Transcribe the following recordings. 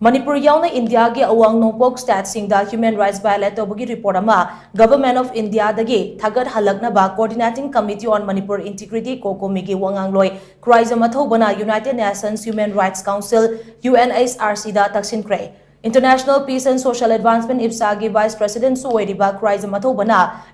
Manipur yauna India gi Awang nongpok stat singda human rights violate Toubagi report ama Government of India dagi thagat-hallaknaba Coordinating Committee on Manipur Integrity COCOMI gi wangangloi Khuraijam Athouba United Nations Human Rights Council UNHRC da taksinkhre International Peace and Social Advancement IPSA Vice President Suwairiba Khuraijam Athouba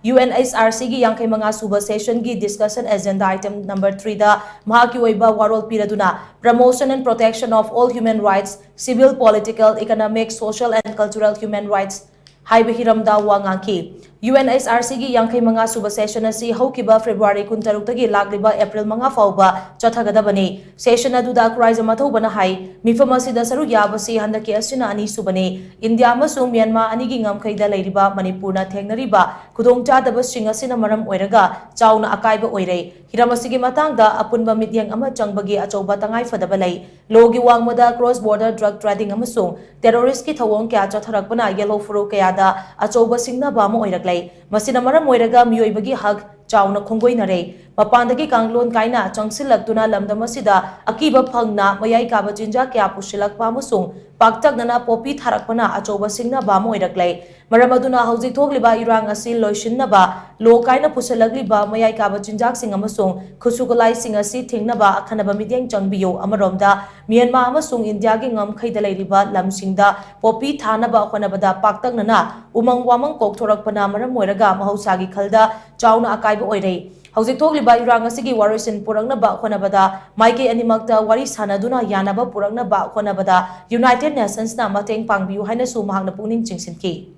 UNHRC gi yangkai manga suba session gi discussion agenda item number 3 da mahaki oiba warol piraduna promotion and protection of all human rights, civil, political, economic, social and cultural human rights haiba hiramda wangangki UNHRC gi yangkai manga suba session asi haukiba February 16 tagi lagliba April manga fauba chathagadabani session aduda Khuraijam Athouba hai mifam asida saru yabasi handaki asina ani subani India amasung Myanmar anigi ngamkhaida leiriba Manipur na thengnariba khudongchadaba sing asina maram oiraga chauna akaiba oirei hiram asigi matangda apunba mityang ama changbagi achauba tangai fadaba lei logi wangmada cross border drug trading amasung terrorist ki thawong kya chatharakpana yellow furu kayada achauba singna bama oiraglai masina maram oiraga miyoibagi hak chauna khonggoinare mapandagi kanglon kaina changsilaktuna lamdamasida akiba phangna mayai kaba jinja kya pushilakpa amasung paktaknana popi tharakpana achauba singna bama oiraglai maram aduna hauji thokliba irang asi loishinnaba lo kaina pusalagliba mayai kaba jinjak sing amasung khusugalai sing asi thingnaba akhanaba midyang changbiyo amaromda Myanmar amasung India gi ngamkhaida leiriba lamsingda popi thanaba khonabada paktaknana umang wamang kokthorakpana maram oiraga mahausagi khalda chauna akaiba oirei hauji thokliba irang asigi warisin purangnaba khonabada maike animakta wari sanaduna yanaba purangnaba khonabada United Nations na mateng pangbiu haina su mahakna pungning chingsinki